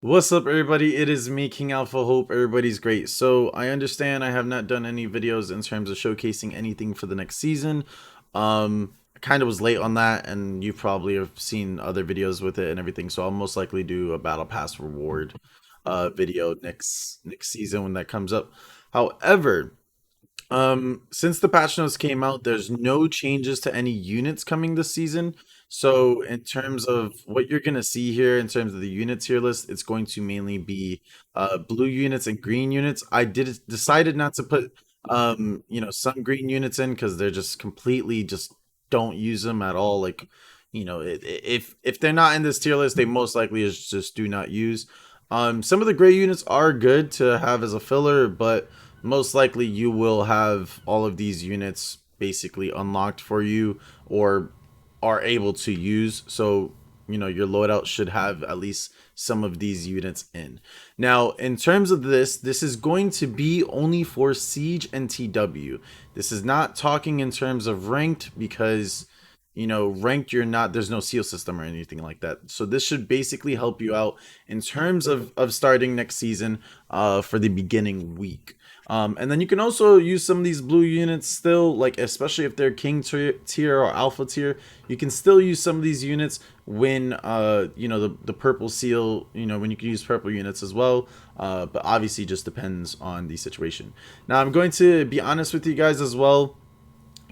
What's up, everybody? It is me, KiNGAlpha. Hope everybody's great. So I understand I have not done any videos in terms of showcasing anything for the next season. I kind of was late on that, and you probably have seen other videos with it and everything. So I'll most likely do a battle pass reward video next season when that comes up. However, since the patch notes came out, there's no changes to any units coming this season. So in terms of what you're gonna see here, in terms of the unit tier list, it's going to mainly be blue units and green units. I did decided not to put some green units in because they're just completely just don't use them at all. Like, if they're not in this tier list, they most likely is just do not use. Some of the gray units are good to have as a filler, but most likely you will have all of these units basically unlocked for you or are able to use. So, your loadout should have at least some of these units in. Now, in terms of this is going to be only for Siege and TW. This is not talking in terms of ranked because ranked you're not, there's no seal system or anything like that. So this should basically help you out in terms of starting next season for the beginning week. And then you can also use some of these blue units still, like especially if they're tier or alpha tier, you can still use some of these units when the purple seal, when you can use purple units as well. But obviously just depends on the situation. Now I'm going to be honest with you guys as well.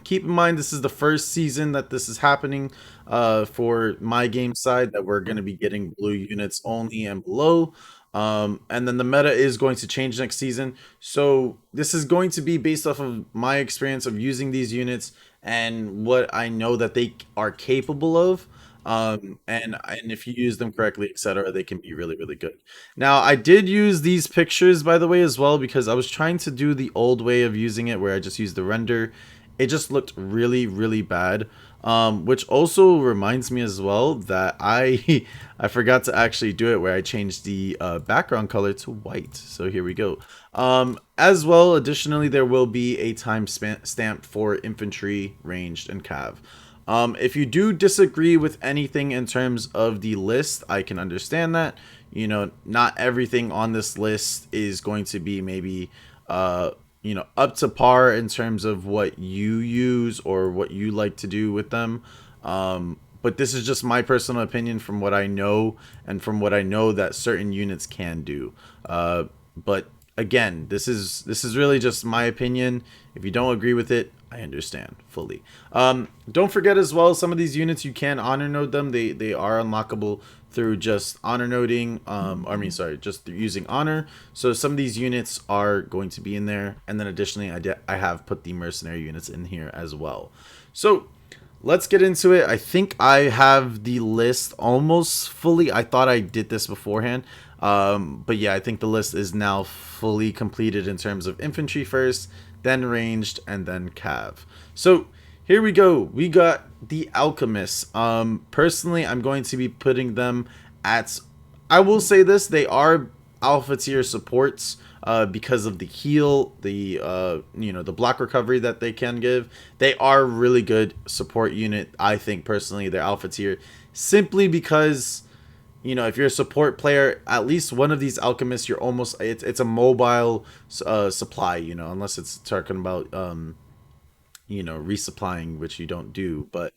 Keep in mind this is the first season that this is happening for my game side, that we're going to be getting blue units only and below. And then the meta is going to change next season, so this is going to be based off of my experience of using these units and what I know that they are capable of. And if you use them correctly, etc., they can be really, really good. Now I did use these pictures, by the way, as well, because I was trying to do the old way of using it where I just used the render. It just looked really, really bad. Which also reminds me as well that I I forgot to actually do it, where I changed the background color to white. So here we go. As well, additionally, there will be a time stamp for infantry, ranged, and cav. If you do disagree with anything in terms of the list, I can understand that. Not everything on this list is going to be maybe up to par in terms of what you use or what you like to do with them. But this is just my personal opinion from what I know, and from what I know that certain units can do. But again, this is really just my opinion. If you don't agree with it, I understand fully. Don't forget as well, some of these units you can honor node them. They are unlockable through just honor noding. I mean, sorry, just using honor. So some of these units are going to be in there, and then additionally, I have put the mercenary units in here as well. So let's get into it. I think I have the list almost fully. I thought I did this beforehand. But yeah, I think the list is now fully completed in terms of infantry first, then ranged, and then cav. So here we go. We got the alchemists. Personally, I'm going to be putting them at, I will say this, they are alpha tier supports because of the heal, the block recovery that they can give. They are really good support unit. I think personally they're alpha tier simply because if you're a support player, at least one of these alchemists, you're almost, it's a mobile supply, unless it's talking about resupplying, which you don't do. But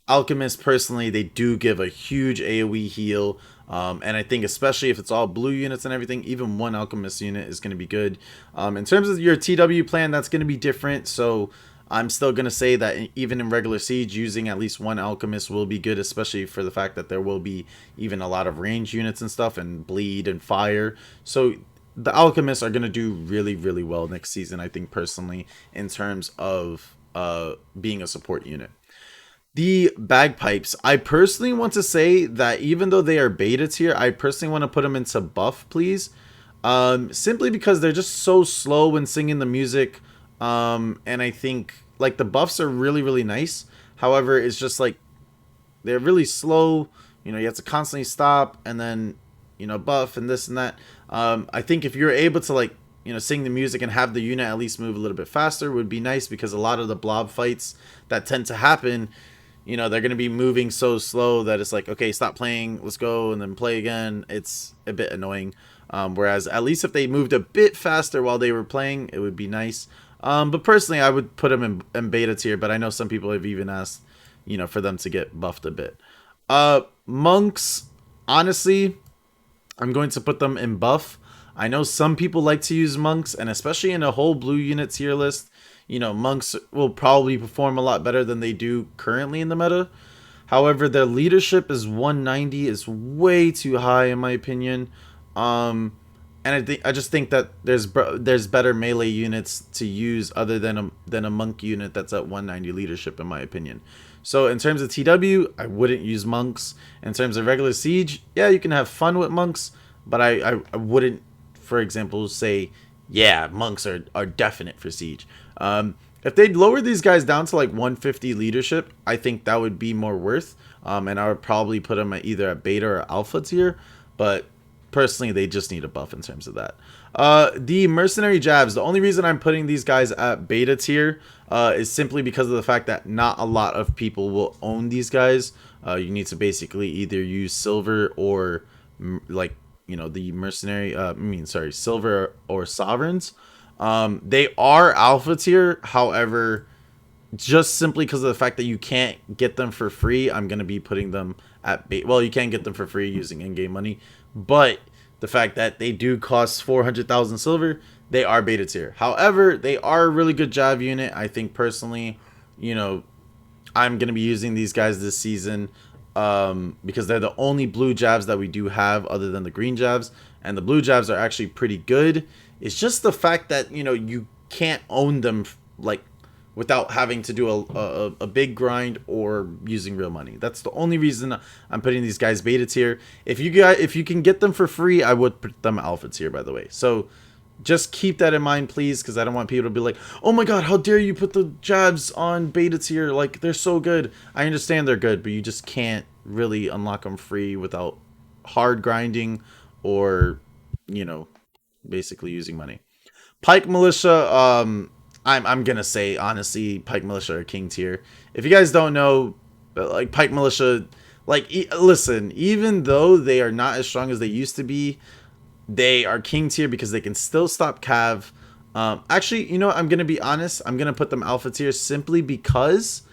alchemists, personally, they do give a huge AoE heal. And I think especially if it's all blue units and everything, even one alchemist unit is going to be good. In terms of your TW plan, that's going to be different. So I'm still going to say that even in regular Siege, using at least one alchemist will be good, especially for the fact that there will be even a lot of range units and stuff, and bleed and fire. So the alchemists are going to do really, really well next season, I think, personally, in terms of being a support unit. The bagpipes, I personally want to say that even though they are beta tier, I personally want to put them into buff, please. Simply because they're just so slow when singing the music. And I think like the buffs are really, really nice. However, it's just like they're really slow. You have to constantly stop and then buff and this and that. I think if you're able to like sing the music and have the unit at least move a little bit faster would be nice, because a lot of the blob fights that tend to happen, you know, they're going to be moving so slow that it's like, okay, stop playing, let's go, and then play again. It's a bit annoying. Whereas at least if they moved a bit faster while they were playing, it would be nice. But personally, I would put them in beta tier, but I know some people have even asked, you know, for them to get buffed a bit. Monks, honestly, I'm going to put them in buff. I know some people like to use monks, and especially in a whole blue unit tier list, you know, monks will probably perform a lot better than they do currently in the meta. However, their leadership is 190, is way too high in my opinion. Um, and I just think that there's better melee units to use other than a monk unit that's at 190 leadership in my opinion. So in terms of TW, I wouldn't use monks. In terms of regular siege, yeah, you can have fun with monks, but I wouldn't, for example, say, yeah, monks are definite for siege. If they'd lower these guys down to like 150 leadership, I think that would be more worth. And I would probably put them at either a beta or alpha tier. But personally, they just need a buff in terms of that. The mercenary jabs, the only reason I'm putting these guys at beta tier is simply because of the fact that not a lot of people will own these guys. You need to basically either use silver or like, you know, the mercenary, silver or sovereigns. They are alpha tier, however, just simply because of the fact that you can't get them for free, I'm going to be putting them at bait. Well, you can get them for free using in-game money, but the fact that they do cost 400,000 silver, they are beta tier. However, they are a really good jab unit. I think personally, you know, I'm going to be using these guys this season because they're the only blue jabs that we do have other than the green jabs, and the blue jabs are actually pretty good. It's just the fact that, you know, you can't own them like without having to do a big grind or using real money. That's the only reason I'm putting these guys beta tier. If you can get them for free, I would put them alpha tier, by the way. So just keep that in mind, please, because I don't want people to be like, oh my god, how dare you put the jabs on beta tier, like they're so good. I understand they're good, but you just can't really unlock them free without hard grinding or, you know, basically using money. Pike Militia, I'm gonna say honestly, Pike Militia are king tier. If you guys don't know, like Pike Militia, like listen, even though they are not as strong as they used to be, they are king tier because they can still stop Cav. Actually, you know, I'm gonna be honest. I'm gonna put them alpha tier simply because,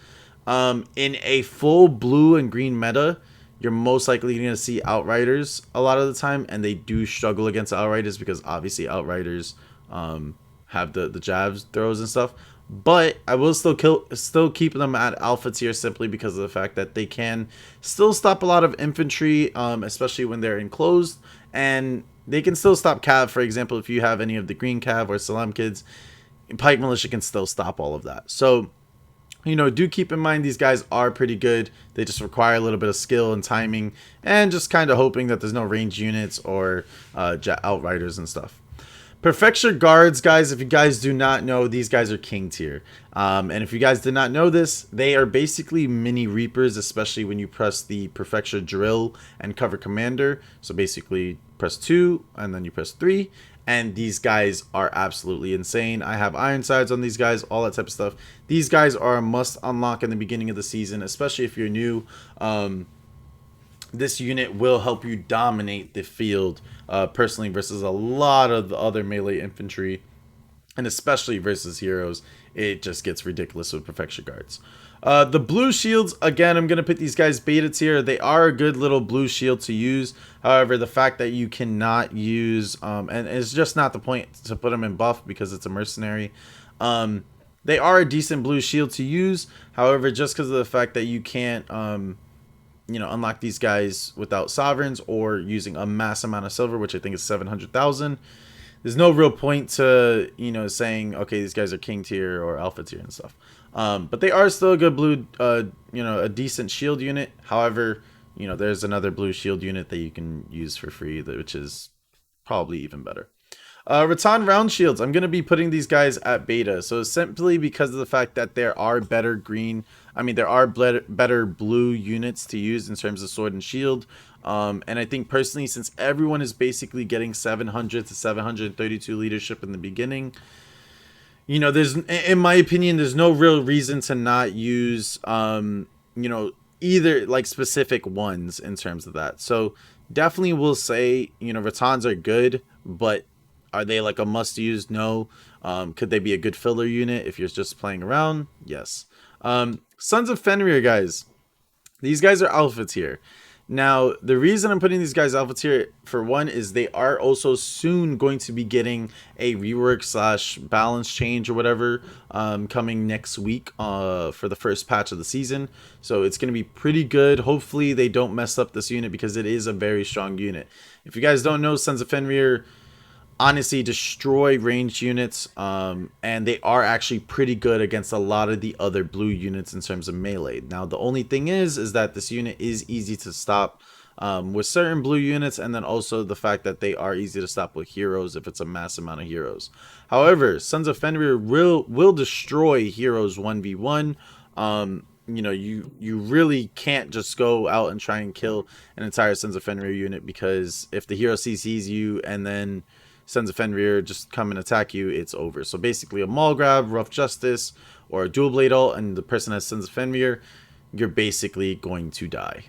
in a full blue and green meta, you're most likely going to see Outriders a lot of the time, and they do struggle against Outriders because obviously Outriders have the jabs, throws, and stuff. But I will still keep them at alpha tier simply because of the fact that they can still stop a lot of infantry, especially when they're enclosed, and they can still stop Cav. For example, if you have any of the green Cav or Salam kids, Pike Militia can still stop all of that. So, you know, do keep in mind these guys are pretty good. They just require a little bit of skill and timing, and just kind of hoping that there's no range units or Outriders and stuff. Perfecture guards, guys, if you guys do not know, these guys are king tier. And if you guys did not know this, they are basically mini reapers, especially when you press the Perfecture drill and cover commander. So basically press 2 and then you press 3. And these guys are absolutely insane. I have Ironsides on these guys, all that type of stuff. These guys are a must unlock in the beginning of the season, especially if you're new. This unit will help you dominate the field personally versus a lot of the other melee infantry, and especially versus heroes. It just gets ridiculous with Perfection guards. The blue shields, again, I'm going to put these guys beta tier. They are a good little blue shield to use. However, the fact that you cannot use, and it's just not the point to put them in buff because it's a mercenary. They are a decent blue shield to use. However, just because of the fact that you can't, you know, unlock these guys without sovereigns or using a mass amount of silver, which I think is 700,000. There's no real point to, you know, saying, okay, these guys are king tier or alpha tier and stuff. But they are still a good blue, you know, a decent shield unit. However, you know, there's another blue shield unit that you can use for free, which is probably even better. Rattan round shields, I'm going to be putting these guys at beta. So simply because of the fact that there are better better blue units to use in terms of sword and shield. And I think personally, since everyone is basically getting 700 to 732 leadership in the beginning, you know, in my opinion, there's no real reason to not use, you know, either like specific ones in terms of that. So definitely will say, you know, Rattans are good, but are they like a must use? No. Could they be a good filler unit if you're just playing around? Yes. Sons of Fenrir, guys. These guys are alpha tier. Now, the reason I'm putting these guys alpha tier, for one, is they are also soon going to be getting a rework slash balance change or whatever coming next week for the first patch of the season. So it's going to be pretty good. Hopefully they don't mess up this unit because it is a very strong unit. If you guys don't know, Sons of Fenrir honestly destroy ranged units, and they are actually pretty good against a lot of the other blue units in terms of melee. Now the only thing is that this unit is easy to stop with certain blue units, and then also the fact that they are easy to stop with heroes if it's a mass amount of heroes. However, Sons of Fenrir will destroy heroes 1v1. You know, you really can't just go out and try and kill an entire Sons of Fenrir unit, because if the hero CCs you and then Sons of Fenrir just come and attack you, it's over. So basically a maul grab, rough justice, or a dual blade ult, and the person has Sons of Fenrir, you're basically going to die.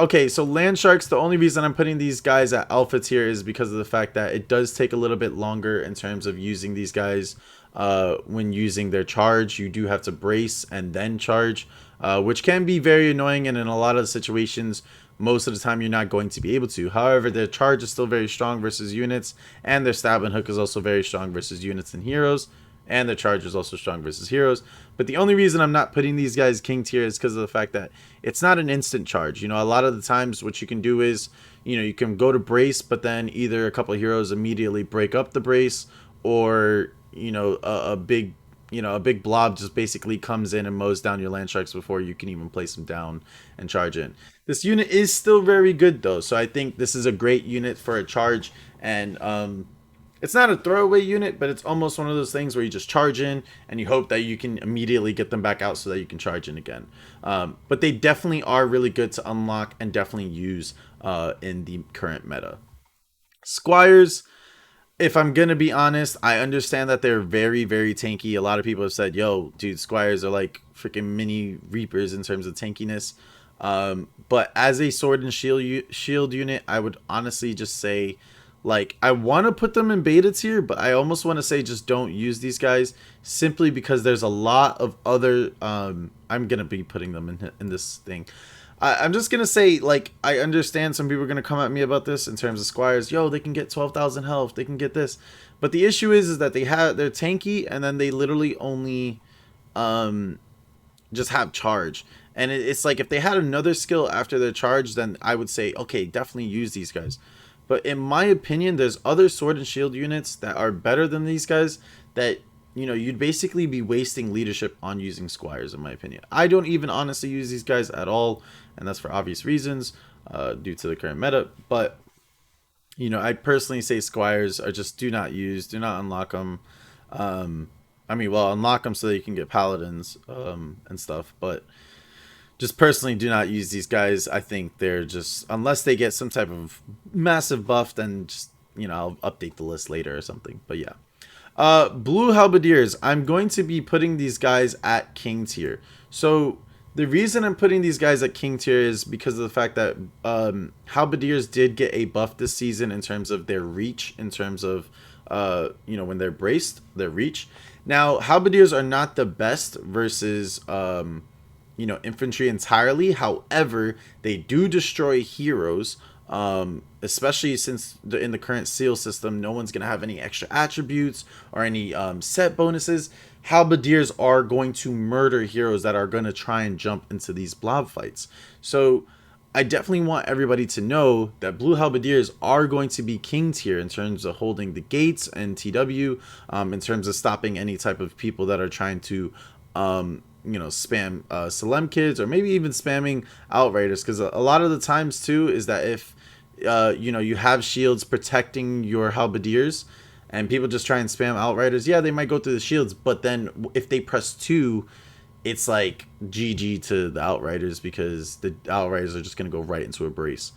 Okay, so Land Sharks, the only reason I'm putting these guys at alpha tier is because of the fact that it does take a little bit longer in terms of using these guys. When using their charge, you do have to brace and then charge, which can be very annoying, and in a lot of situations most of the time you're not going to be able to. However, their charge is still very strong versus units, and their stab and hook is also very strong versus units and heroes, and their charge is also strong versus heroes. But the only reason I'm not putting these guys king tier is because of the fact that it's not an instant charge. You know, a lot of the times what you can do is, you know, you can go to brace, but then either a couple of heroes immediately break up the brace, or, you know, a big blob just basically comes in and mows down your Land Sharks before you can even place them down and charge in. This unit is still very good though, so I think this is a great unit for a charge, and it's not a throwaway unit, but it's almost one of those things where you just charge in and you hope that you can immediately get them back out so that you can charge in again. But they definitely are really good to unlock and definitely use in the current meta. Squires, if I'm gonna be honest, I understand that they're very, very tanky. A lot of people have said, yo, dude, Squires are like freaking mini Reapers in terms of tankiness. But as a sword and shield unit, I would honestly just say, like, I want to put them in beta tier, but I almost want to say just don't use these guys, simply because there's a lot of other, I'm gonna be putting them in this thing. I'm just gonna say, like, I understand some people are gonna come at me about this in terms of Squires. Yo, they can get 12,000 health, they can get this, but the issue is that they're tanky, and then they literally only just have charge. And it's like, if they had another skill after their charge, then I would say, okay, definitely use these guys. But in my opinion, there's other sword and shield units that are better than these guys that, you know, you'd basically be wasting leadership on using Squires, in my opinion. I don't even honestly use these guys at all, and that's for obvious reasons, due to the current meta. But, you know, I personally say Squires are just do not unlock them. I mean, well, unlock them so that you can get paladins and stuff, but just personally do not use these guys. I think they're just, unless they get some type of massive buff, then just, you know, I'll update the list later or something. But yeah. Blue Halberdiers, I'm going to be putting these guys at king tier. So the reason I'm putting these guys at king tier is because of the fact that Halberdiers did get a buff this season in terms of their reach, in terms of, you know, when they're braced, their reach. Now, Halberdiers are not the best versus, you know, infantry entirely. However, they do destroy heroes, especially since in the current seal system, no one's going to have any extra attributes or any set bonuses. Halberdiers are going to murder heroes that are going to try and jump into these blob fights. So I definitely want everybody to know that Blue Halberdiers are going to be king tier in terms of holding the gates and TW, in terms of stopping any type of people that are trying to you know, spam Salem kids, or maybe even spamming Outriders, because a lot of the times too is that if you know, you have shields protecting your Halberdiers and people just try and spam Outriders, yeah, they might go through the shields, but then if they press 2, it's like GG to the Outriders, because the Outriders are just going to go right into a brace.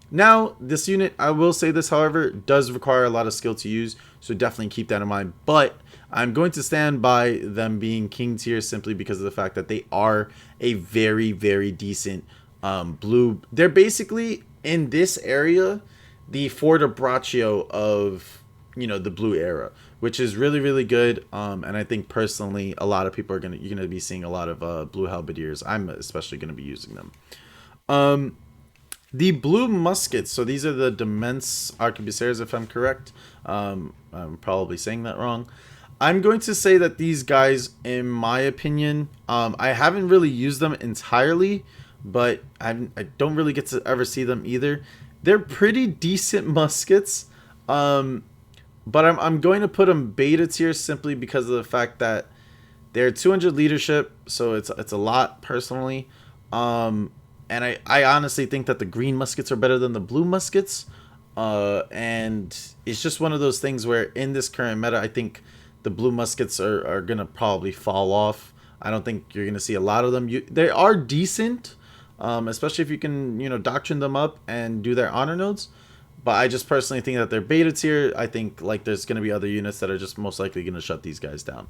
Now, this unit, I will say this, however, does require a lot of skill to use, so definitely keep that in mind. But I'm going to stand by them being king tier simply because of the fact that they are a very, very decent blue. They're basically in this area the Fort Abbraccio of the blue era, which is really, really good. And I think personally, a lot of people are you're gonna be seeing a lot of blue halberdiers. I'm especially gonna be using them. The blue muskets. So these are the Demence arquebusiers, if I'm correct. I'm probably saying that wrong. I'm going to say that these guys, in my opinion, I haven't really used them entirely, but I don't really get to ever see them either. They're pretty decent muskets, but I'm going to put them beta tier simply because of the fact that they're 200 leadership, so it's a lot personally. And I honestly think that the green muskets are better than the blue muskets. And it's just one of those things where in this current meta, I think the blue muskets are going to probably fall off. I don't think you're going to see a lot of them. They are decent, especially if you can, doctrine them up and do their honor nodes. But I just personally think that they're beta tier. I think like there's going to be other units that are just most likely going to shut these guys down.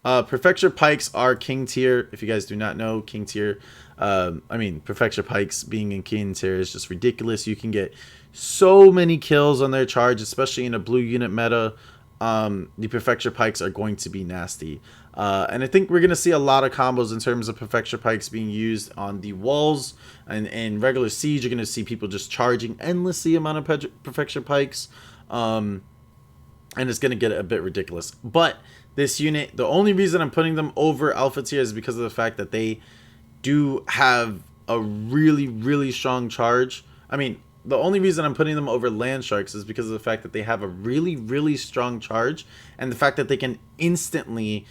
Prefecture pikes are king tier. If you guys do not know, king tier, prefecture pikes being in king tier is just ridiculous. You can get so many kills on their charge, especially in a blue unit meta. The prefecture pikes are going to be nasty. And I think we're going to see a lot of combos in terms of prefecture pikes being used on the walls. And in regular siege, you're going to see people just charging endlessly amount of prefecture pikes. And it's going to get a bit ridiculous. But this unit, the only reason I'm putting them over alpha tier is because of the fact that they do have a really, really strong charge. The only reason I'm putting them over land sharks is because of the fact that they have a really, really strong charge, and the fact that they can instantly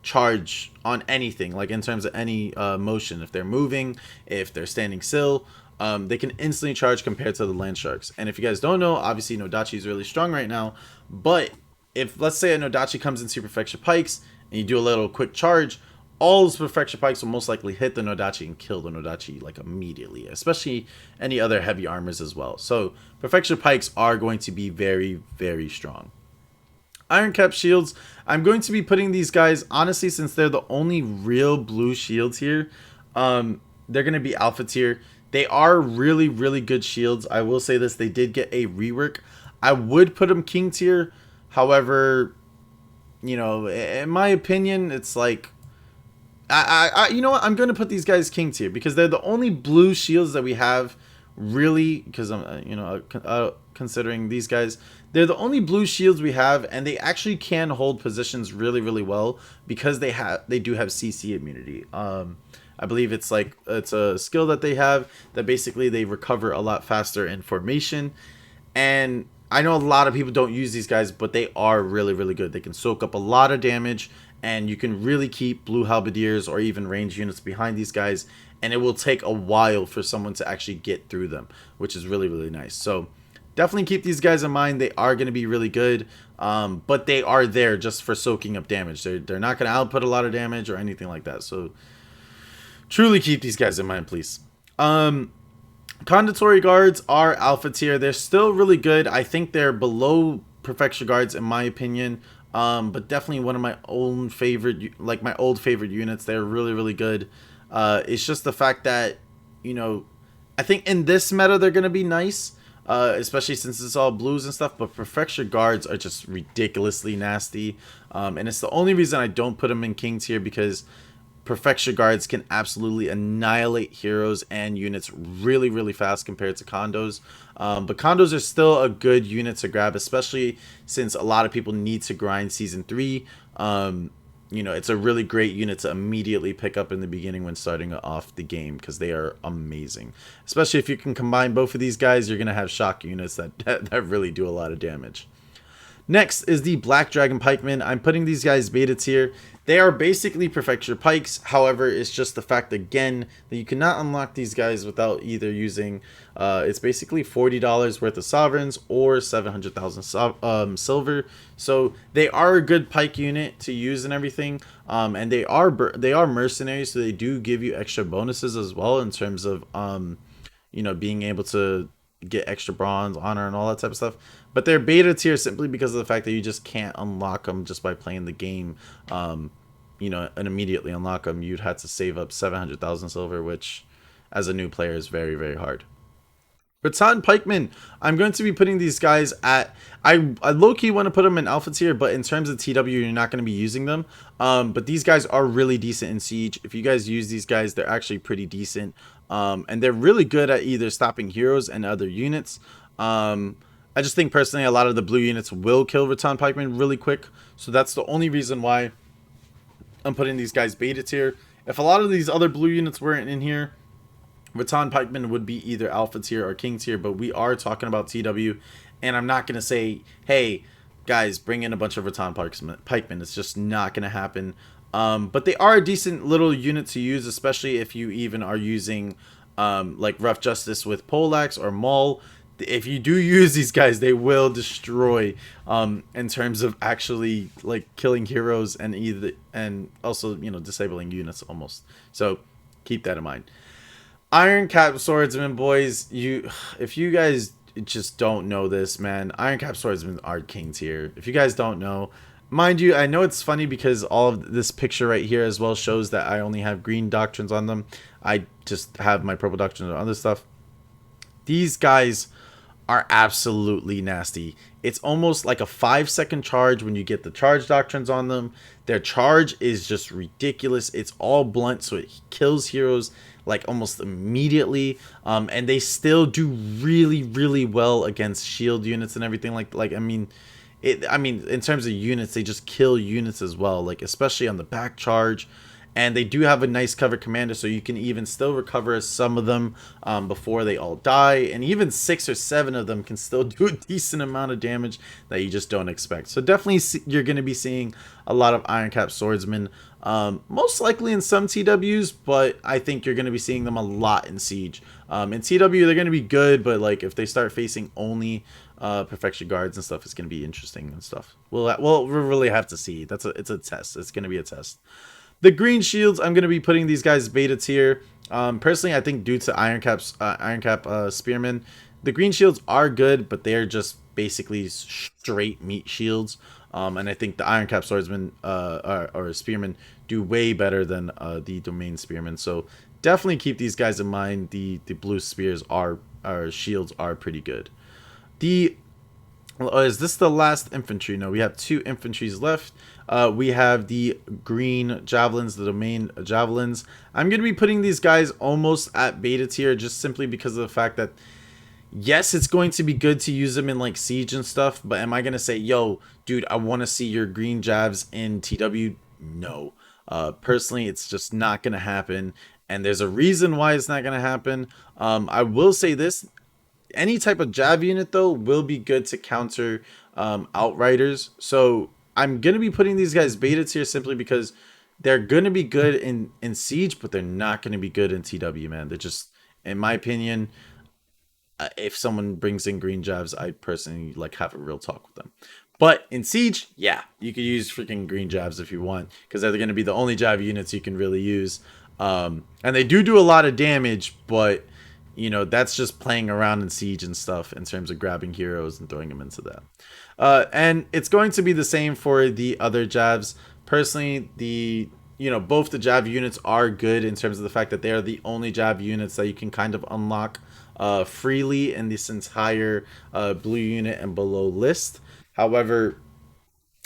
charge on anything, like in terms of any motion. If they're moving, if they're standing still, they can instantly charge compared to the land sharks. And if you guys don't know, obviously Nodachi is really strong right now, but if let's say a Nodachi comes into prefecture pikes and you do a little quick charge, all those prefecture pikes will most likely hit the Nodachi and kill the Nodachi like immediately, especially any other heavy armors as well. So prefecture pikes are going to be very, very strong. Iron cap shields, I'm going to be putting these guys, honestly, since they're the only real blue shields here, they're going to be alpha tier. They are really, really good shields. I will say this, they did get a rework. I would put them king tier. However, in my opinion, it's like, you know what? I'm going to put these guys king tier because they're the only blue shields that we have, really. Because I'm, considering these guys, they're the only blue shields we have, and they actually can hold positions really, really well because they do have CC immunity. I believe it's a skill that they have that basically they recover a lot faster in formation, and I know a lot of people don't use these guys, but they are really, really good. They can soak up a lot of damage, and you can really keep blue halberdiers or even range units behind these guys, and it will take a while for someone to actually get through them, which is really, really nice. So definitely keep these guys in mind. They are going to be really good, but they are there just for soaking up damage. They're not going to output a lot of damage or anything like that. So truly keep these guys in mind, please. Conditory guards are alpha tier. They're still really good. I think they're below prefecture guards in my opinion, but definitely one of my own favorite, like my old favorite units. They're really, really good. It's just the fact that, I think in this meta they're going to be nice, especially since it's all blues and stuff, but prefecture guards are just ridiculously nasty, and it's the only reason I don't put them in king tier, because prefecture guards can absolutely annihilate heroes and units really, really fast compared to condos. But condos are still a good unit to grab, especially since a lot of people need to grind season 3. It's a really great unit to immediately pick up in the beginning when starting off the game, because they are amazing. Especially if you can combine both of these guys, you're going to have shock units that really do a lot of damage. Next is the Black Dragon Pikemen. I'm putting these guys beta tier. They are basically prefecture pikes. However, it's just the fact, again, that you cannot unlock these guys without either using, it's basically $40 worth of sovereigns or 700,000 silver. So they are a good pike unit to use and everything. And they are mercenaries, so they do give you extra bonuses as well in terms of, being able to get extra bronze, honor, and all that type of stuff. But they're beta tier simply because of the fact that you just can't unlock them just by playing the game. And immediately unlock them, you'd have to save up 700,000 silver, which, as a new player, is very, very hard. Baton Pikemen, I'm going to be putting these guys at, I low-key want to put them in alpha tier, but in terms of TW, you're not going to be using them. But these guys are really decent in Siege. If you guys use these guys, they're actually pretty decent. And they're really good at either stopping heroes and other units. I just think personally a lot of the blue units will kill Baton Pikemen really quick. So that's the only reason why I'm putting these guys beta tier. If a lot of these other blue units weren't in here, Raton Pikeman would be either alpha tier or king tier, but we are talking about TW, and I'm not going to say, hey, guys, bring in a bunch of Raton Pikemen. It's just not going to happen. But they are a decent little unit to use, especially if you even are using like Rough Justice with Poleaxe or Maul. If you do use these guys, they will destroy in terms of actually like killing heroes and also disabling units almost. So keep that in mind. Iron Cap Swordsman, boys, if you guys just don't know this, man, Iron Cap Swordsmen are king tier. If you guys don't know, mind you, I know it's funny because all of this picture right here as well shows that I only have green doctrines on them. I just have my purple doctrines and other stuff. These guys are absolutely nasty. It's almost like a 5-second charge when you get the charge doctrines on them. Their charge is just ridiculous. It's all blunt, so it kills heroes like almost immediately. And they still do really, really well against shield units and everything. I mean, in terms of units, they just kill units as well. Like especially on the back charge. And they do have a nice cover commander, so you can even still recover some of them before they all die. And even 6 or 7 of them can still do a decent amount of damage that you just don't expect. So definitely you're going to be seeing a lot of Iron Cap Swordsmen. Most likely in some TWs, but I think you're going to be seeing them a lot in Siege. In TW, they're going to be good, but like if they start facing only Perfection Guards and stuff, it's going to be interesting and stuff. We'll really have to see. It's a test. It's going to be a test. The green shields, I'm going to be putting these guys beta tier. Personally, I think due to Iron Cap Spearmen, the green shields are good, but they're just basically straight meat shields. And I think the Iron Cap Swordsmen or Spearmen do way better than the Domain Spearmen. So definitely keep these guys in mind. The blue spears shields are pretty good. Is this the last infantry? No, we have 2 infantries left. We have the green javelins, the domain javelins. I'm going to be putting these guys almost at beta tier just simply because of the fact that, yes, it's going to be good to use them in like Siege and stuff, but am I going to say, yo, dude, I want to see your green javs in TW? No. Personally, it's just not going to happen, and there's a reason why it's not going to happen. I will say this. Any type of jab unit though will be good to counter outriders. So I'm gonna be putting these guys beta tier simply because they're gonna be good in Siege, but they're not gonna be good in TW, man. They're just, in my opinion, if someone brings in green jabs, I personally like have a real talk with them. But in Siege, yeah, you could use freaking green jabs if you want, because they're gonna be the only jab units you can really use. And they do a lot of damage, but that's just playing around in Siege and stuff in terms of grabbing heroes and throwing them into that. And it's going to be the same for the other jabs. Personally, both the jab units are good in terms of the fact that they are the only jab units that you can kind of unlock freely in this entire blue unit and below list. However,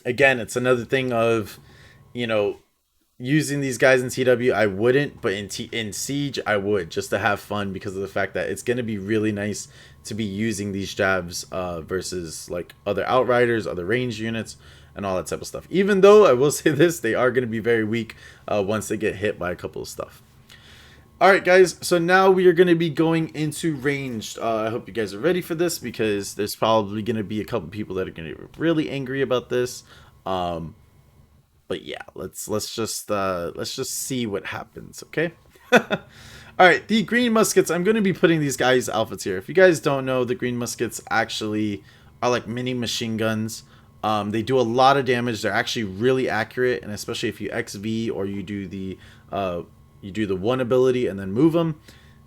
again, it's another thing of, using these guys in TW, I wouldn't, but in Siege, I would, just to have fun because of the fact that it's going to be really nice to be using these jabs versus like other Outriders, other ranged units, and all that type of stuff. Even though, I will say this, they are going to be very weak once they get hit by a couple of stuff. Alright guys, so now we are going to be going into ranged. I hope you guys are ready for this because there's probably going to be a couple people that are going to be really angry about this. But yeah, let's just see what happens, okay? Alright, the green muskets, I'm going to be putting these guys alpha tier. If you guys don't know, the green muskets actually are like mini machine guns. They do a lot of damage. They're actually really accurate, and especially if you XV or you do the one ability and then move them,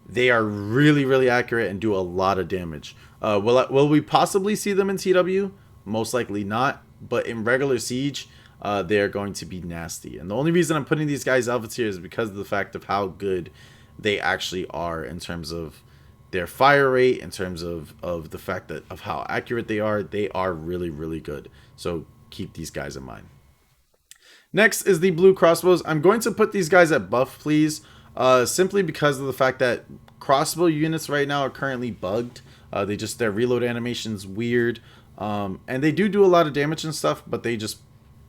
They are really, really accurate and do a lot of damage. Will we possibly see them in TW? Most likely not. But in regular Siege, they are going to be nasty. And the only reason I'm putting these guys alpha tier is because of the fact of how good they actually are in terms of their fire rate, in terms of the fact that of how accurate they are really, really good. So keep these guys in mind. Next is the blue crossbows. I'm going to put these guys at buff, please, simply because of the fact that crossbow units right now are currently bugged. Their reload animation's weird, and they do a lot of damage and stuff, but they just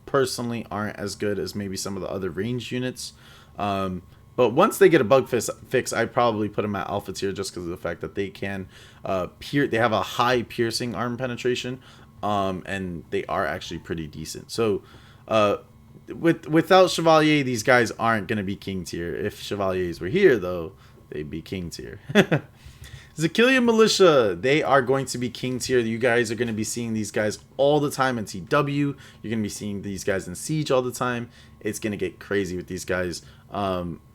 personally aren't as good as maybe some of the other ranged units. But once they get a bug fix, I'd probably put them at alpha tier just because of the fact that they can they have a high piercing arm penetration, and they are actually pretty decent. So without Chevalier, these guys aren't going to be king tier. If Chevaliers were here, though, they'd be king tier. Zakillian Militia, they are going to be king tier. You guys are going to be seeing these guys all the time in TW. You're going to be seeing these guys in Siege all the time. It's going to get crazy with these guys.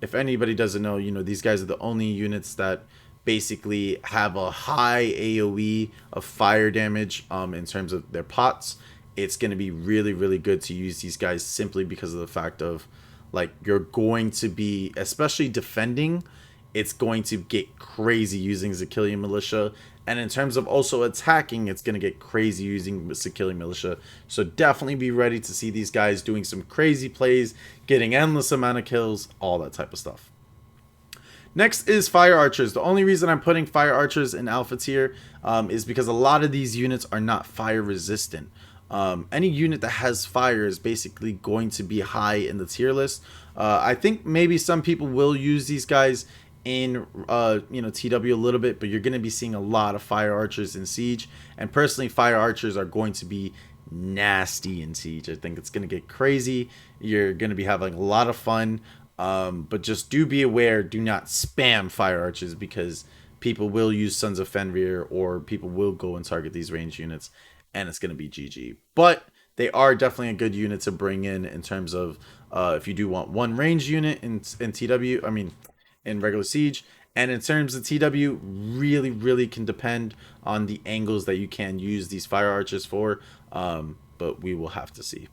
If anybody doesn't know, these guys are the only units that basically have a high AoE of fire damage in terms of their pots. It's going to be really, really good to use these guys simply because of the fact of, like, you're going to be, especially defending, it's going to get crazy using Zakillian Militia. And in terms of also attacking, it's going to get crazy using Zakillian Militia. So definitely be ready to see these guys doing some crazy plays, getting endless amount of kills, all that type of stuff. Next is Fire Archers. The only reason I'm putting Fire Archers in alpha tier is because a lot of these units are not fire resistant. Any unit that has fire is basically going to be high in the tier list. I think maybe some people will use these guys in TW a little bit, but you're going to be seeing a lot of Fire Archers in Siege, and personally Fire Archers are going to be nasty in Siege. I think it's going to get crazy. You're going to be having a lot of fun, but just do be aware, do not spam Fire Archers, because people will use Sons of Fenrir, or people will go and target these ranged units, and it's going to be GG. But they are definitely a good unit to bring in terms of if you do want one ranged unit in TW, in regular Siege. And in terms of TW, really, really can depend on the angles that you can use these Fire Archers for, but we will have to see.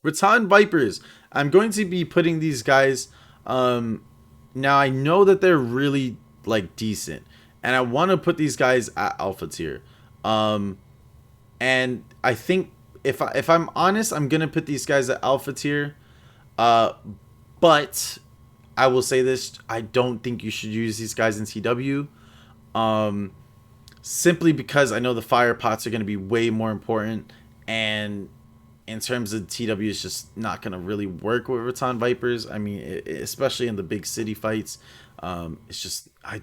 Rattan Vipers, I'm going to be putting these guys, now I know that they're really, like, decent, and I want to put these guys at alpha tier, and I think if I'm honest, I'm gonna put these guys at alpha tier, but I will say this: I don't think you should use these guys in TW, simply because I know the fire pots are gonna be way more important, and in terms of TW, it's just not gonna really work with Rattan Vipers. I mean, especially in the big city fights, I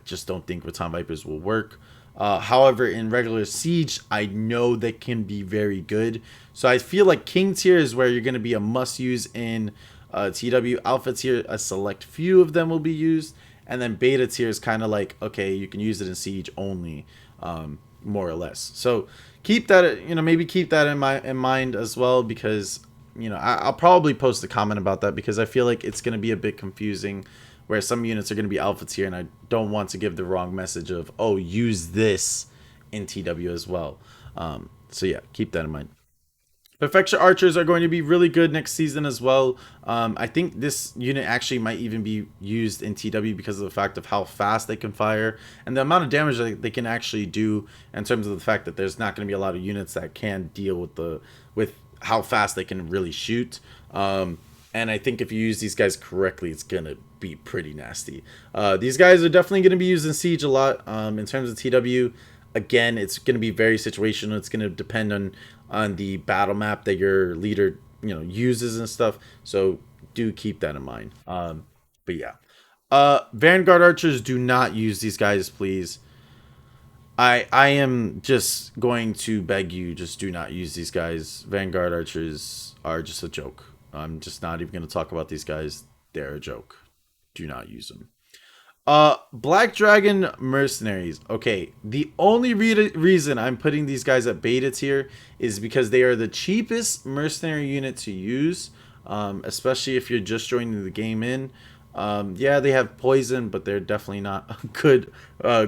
just don't think Rattan Vipers will work. However, in regular Siege, I know they can be very good. So I feel like King tier is where you're going to be a must use in TW. Alpha tier, a select few of them will be used. And then beta tier is kind of like, okay, you can use it in Siege only, more or less. So keep that, maybe keep that in mind as well, because, I'll probably post a comment about that, because I feel like it's going to be a bit confusing, where some units are going to be alpha tier, and I don't want to give the wrong message of, oh, use this in TW as well. So yeah, keep that in mind. Perfection Archers are going to be really good next season as well. I think this unit actually might even be used in TW because of the fact of how fast they can fire and the amount of damage that they can actually do, in terms of the fact that there's not going to be a lot of units that can deal with how fast they can really shoot. And I think if you use these guys correctly, it's going to be pretty nasty. These guys are definitely going to be used in Siege a lot. In terms of TW, again, it's going to be very situational. It's going to depend on the battle map that your leader uses and stuff. So do keep that in mind. But yeah. Vanguard Archers, do not use these guys, please. I am just going to beg you, just do not use these guys. Vanguard Archers are just a joke. I'm just not even going to talk about these guys. They're a joke. Do not use them. Black Dragon Mercenaries. Okay, the only reason I'm putting these guys at beta tier is because they are the cheapest mercenary unit to use, especially if you're just joining the game in. Yeah, they have poison, but they're definitely not a good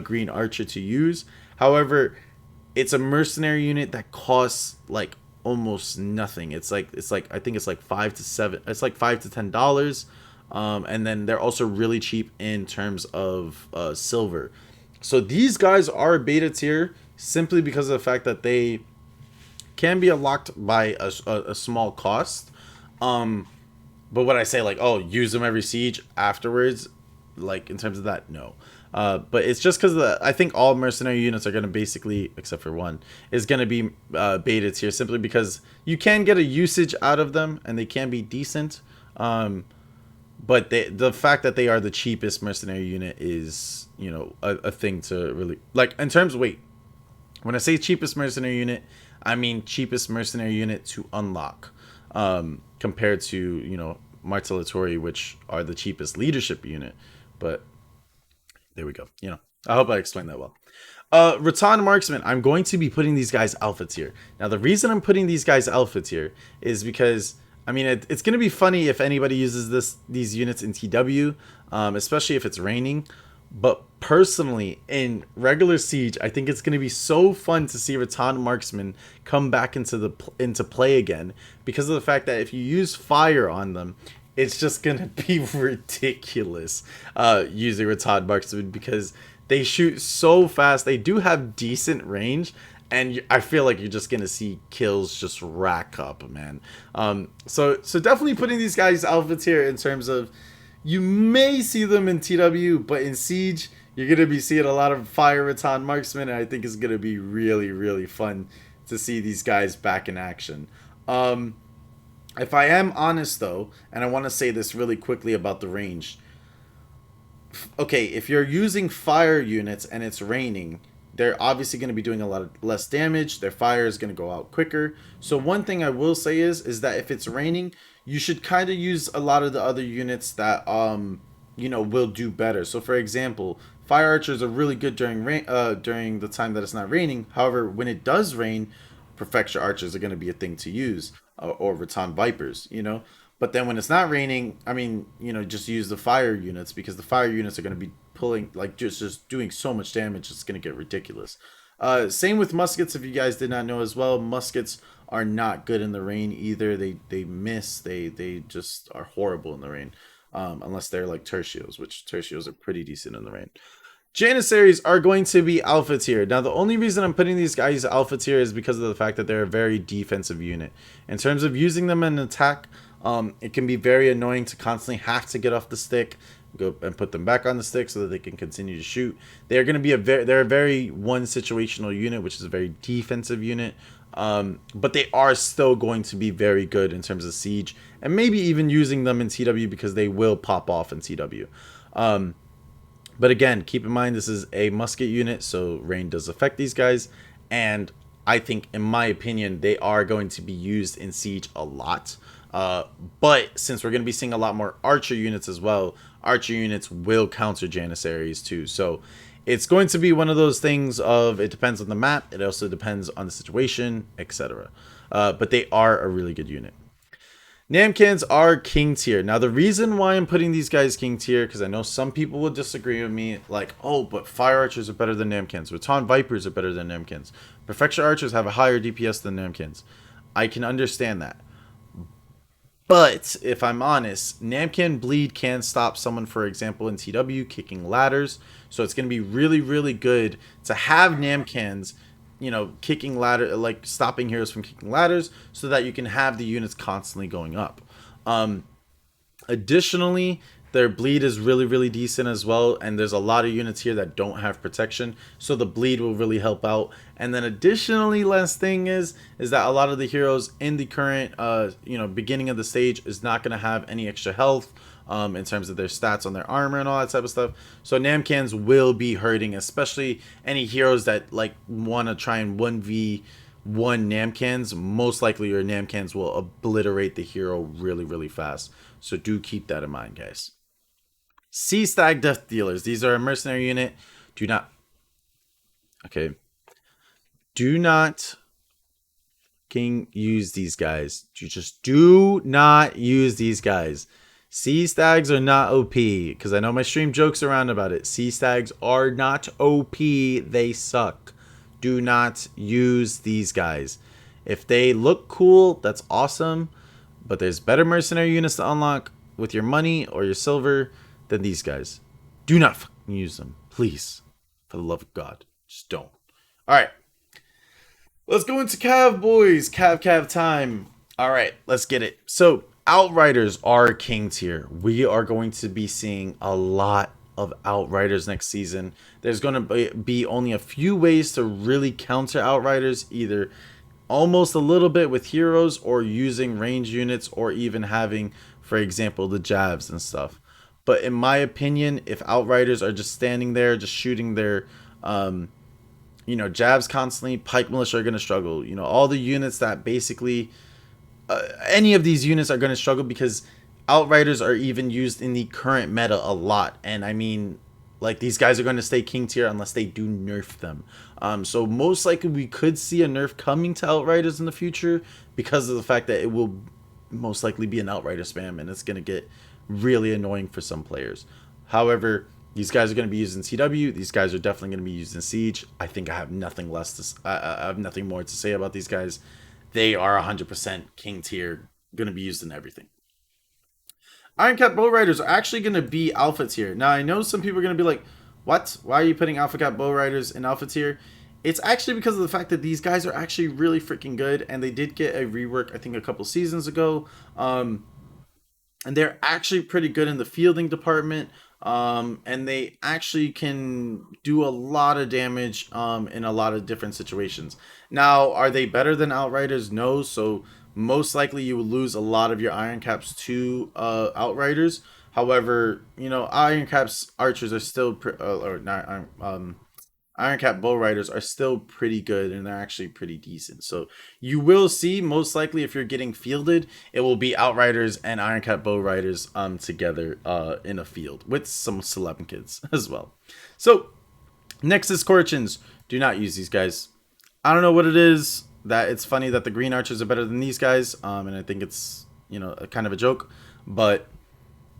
green archer to use. However, it's a mercenary unit that costs like almost nothing. It's like I think it's like 5 to 7. It's like $5 to $10, and then they're also really cheap in terms of silver. So these guys are beta tier simply because of the fact that they can be unlocked by a small cost. But when I say like, oh, use them every siege afterwards, like in terms of that, no. But it's just because I think all mercenary units are going to basically, except for one, is going to be baited here simply because you can get a usage out of them and they can be decent. But the fact that they are the cheapest mercenary unit is, a thing to really like in terms of wait. When I say cheapest mercenary unit, I mean cheapest mercenary unit to unlock, compared to Martellatori, which are the cheapest leadership unit. But there we go. I hope I explained that well. Rattan Marksman, I'm going to be putting these guys alpha tier. Now, the reason I'm putting these guys alpha tier is because I mean it's going to be funny if anybody uses these units in TW, especially if it's raining. But personally, in regular siege, I think it's going to be so fun to see Rattan Marksman come back into play again because of the fact that if you use fire on them, it's just going to be ridiculous using Rattan Marksman because they shoot so fast. They do have decent range, and I feel like you're just gonna see kills just rack up, man. So definitely putting these guys alpha tier in terms of you may see them in TW, but in Siege, you're going to be seeing a lot of Fire Rattan Marksman, and I think it's going to be really, really fun to see these guys back in action. If I am honest, though, and I want to say this really quickly about the range, okay, if you're using fire units and it's raining, they're obviously going to be doing a lot of less damage. Their fire is going to go out quicker. So one thing I will say is that if it's raining, you should kind of use a lot of the other units that will do better. So for example, fire archers are really good during the time that it's not raining. However, when it does rain, perfection archers are going to be a thing to use, or Rattan vipers. But then when it's not raining, I mean, just use the fire units because the fire units are going to be pulling like just doing so much damage. It's going to get ridiculous. Same with muskets. If you guys did not know as well, muskets are not good in the rain either. They miss. They just are horrible in the rain, unless they're like tertios, which tertios are pretty decent in the rain. Janissaries are going to be alpha tier. Now, the only reason I'm putting these guys alpha tier is because of the fact that they're a very defensive unit. In terms of using them in attack, it can be very annoying to constantly have to get off the stick, go and put them back on the stick so that they can continue to shoot. They're going to be they're a very one situational unit, which is a very defensive unit. But they are still going to be very good in terms of siege, and maybe even using them in TW because they will pop off in TW. But again, keep in mind this is a musket unit, so rain does affect these guys, and I think, in my opinion, they are going to be used in siege a lot. But since we're going to be seeing a lot more archer units as well, archer units will counter Janissaries too. So it's going to be one of those things of it depends on the map. It also depends on the situation, etc. But they are a really good unit. Namkans are king tier. Now, the reason why I'm putting these guys king tier, because I know some people will disagree with me, like, oh, but fire archers are better than Namkans. Rattan vipers are better than Namkans. Perfection archers have a higher DPS than Namkans. I can understand that. But if I'm honest, Namcan bleed can stop someone, for example, in TW kicking ladders. So it's going to be really, really good to have Namcans, kicking ladder, like stopping heroes from kicking ladders, so that you can have the units constantly going up. Additionally, their bleed is really, really decent as well, and there's a lot of units here that don't have protection, so the bleed will really help out. And then additionally, last thing is that a lot of the heroes in the current beginning of the stage is not going to have any extra health in terms of their stats on their armor and all that type of stuff. So Namcans will be hurting, especially any heroes that like want to try and 1v1 Namcans. Most likely your Namcans will obliterate the hero really, really fast. So do keep that in mind, guys. Sea Stag Death Dealers. These are a mercenary unit. Do not. Okay. Do not use these guys. You just do not use these guys. Sea stags are not OP because I know my stream jokes around about it. Sea stags are not OP. They suck. Do not use these guys. If they look cool, that's awesome. But there's better mercenary units to unlock with your money or your silver than these guys. Do not fucking use them, please. For the love of God, just don't. All right, let's go into Cav, boys. Cav time. All right, let's get it. So, Outriders are king tier. We are going to be seeing a lot of Outriders next season. There's going to be only a few ways to really counter Outriders, either almost a little bit with heroes or using range units or even having, for example, the jabs and stuff. But in my opinion, if Outriders are just standing there, just shooting their jabs constantly, Pike Militia are going to struggle. All the units that basically, any of these units are going to struggle because Outriders are even used in the current meta a lot. And I mean, like, these guys are going to stay king tier unless they do nerf them. So most likely we could see a nerf coming to Outriders in the future because of the fact that it will most likely be an Outrider spam and it's going to get really annoying for some players. However, these guys are going to be used in TW. These guys are definitely going to be used in Siege. I think I have nothing less to. I have nothing more to say about these guys. They are 100% king tier, going to be used in everything. Iron Cap Bow Riders are actually going to be alpha tier. Now, I know some people are going to be like, what? Why are you putting Alpha Cap Bow Riders in alpha tier? It's actually because of the fact that these guys are actually really freaking good, and they did get a rework, I think, a couple seasons ago. And they're actually pretty good in the fielding department. And they actually can do a lot of damage in a lot of different situations. Now, are they better than Outriders? No. So most likely you will lose a lot of your Iron Caps to Outriders. However, Iron Caps archers are still or not Iron Cap Bow Riders are still pretty good and they're actually pretty decent. So you will see, most likely, if you're getting fielded, it will be Outriders and Iron Cap Bow Riders together in a field with some celeb kids as well. So next is Corchins. Do not use these guys. I don't know what it is that it's funny that the green archers are better than these guys, and I think it's a kind of a joke, but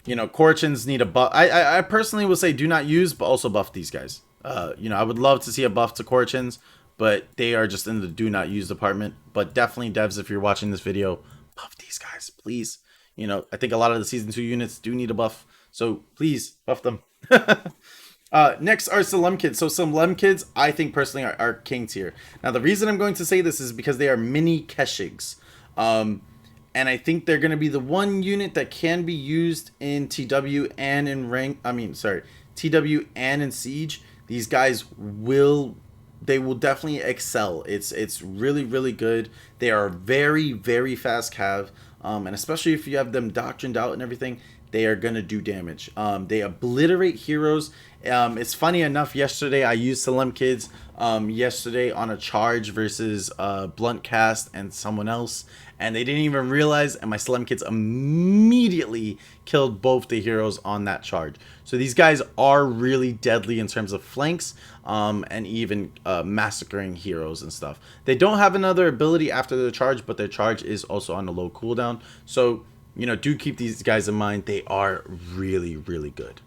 Corchins need a buff. I personally will say do not use, but also buff these guys. I would love to see a buff to Corchins, but they are just in the do not use department. But definitely, devs, if you're watching this video, buff these guys, please. I think a lot of the season 2 units do need a buff, so please buff them. Next are Salem Kids. So Salem Kids, I think personally, are king tier. Now, the reason I'm going to say this is because they are mini Keshigs. And I think they're going to be the one unit that can be used in TW and in TW and in Siege. These guys will definitely excel. It's really, really good. They are very, very fast cav. And especially if you have them doctrined out and everything, they are going to do damage. They obliterate heroes. It's funny enough, yesterday I used Salem Kids yesterday on a charge versus Blunt Cast and someone else, and they didn't even realize, and my Salem Kids immediately killed both the heroes on that charge. So these guys are really deadly in terms of flanks and even massacring heroes and stuff. They don't have another ability after their charge, but their charge is also on a low cooldown. So do keep these guys in mind. They are really, really good.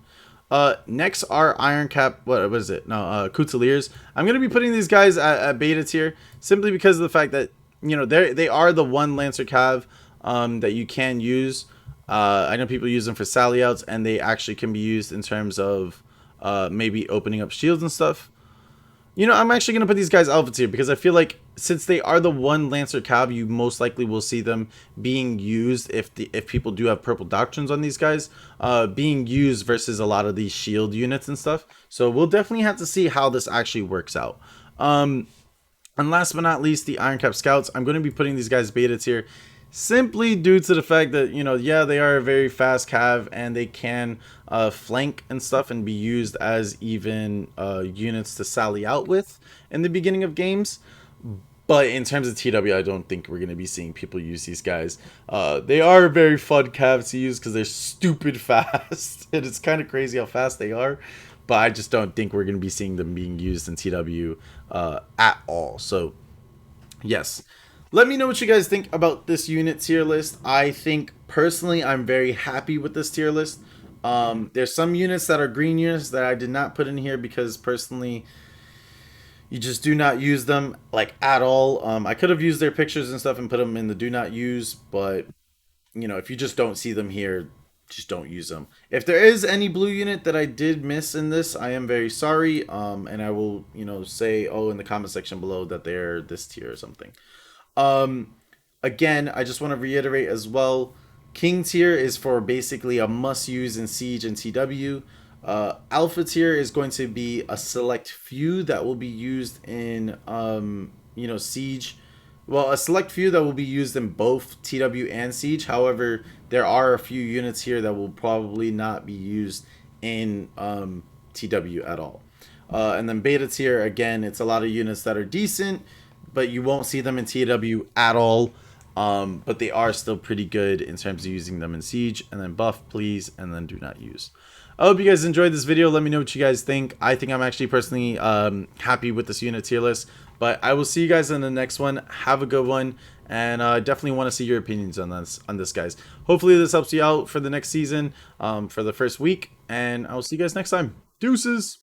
Next are Iron Cap, what is it? No, Couteliers. I'm going to be putting these guys at beta tier simply because of the fact that, they are the one Lancer Cav that you can use. I know people use them for sally outs, and they actually can be used in terms of maybe opening up shields and stuff. I'm actually going to put these guys alpha tier because I feel like since they are the one Lancer Cav, you most likely will see them being used if people do have purple doctrines on these guys, being used versus a lot of these shield units and stuff. So we'll definitely have to see how this actually works out. And last but not least, the Iron Cap Scouts. I'm going to be putting these guys beta tier simply due to the fact that, yeah, they are a very fast cav and they can flank and stuff and be used as even units to sally out with in the beginning of games. But in terms of TW, I don't think we're going to be seeing people use these guys. They are very fun cav to use because they're stupid fast. And it's kind of crazy how fast they are. But I just don't think we're going to be seeing them being used in TW at all. So, yes. Let me know what you guys think about this unit tier list. I think personally I'm very happy with this tier list. There's some units that are green units that I did not put in here because personally you just do not use them like at all. I could have used their pictures and stuff and put them in the do not use, but you know, if you just don't see them here, just don't use them. If there is any blue unit that I did miss in this, I am very sorry. And I will, you know, say, oh, in the comment section below that they're this tier or something. Um, Again, I just want to reiterate as well. King tier is for basically a must use in Siege and TW. Alpha tier is going to be a select few that will be used in, you know, Siege. Well, a select few that will be used in both TW and Siege. However, there are a few units here that will probably not be used in TW at all. And then beta tier, again, it's a lot of units that are decent, but you won't see them in TW at all. But they are still pretty good in terms of using them in Siege. And then buff, please, and then do not use. I hope you guys enjoyed this video. Let me know what you guys think. I think I'm actually personally happy with this unit tier list. But I will see you guys in the next one. Have a good one. And definitely want to see your opinions on this, guys. Hopefully this helps you out for the next season, for the first week. And I will see you guys next time. Deuces!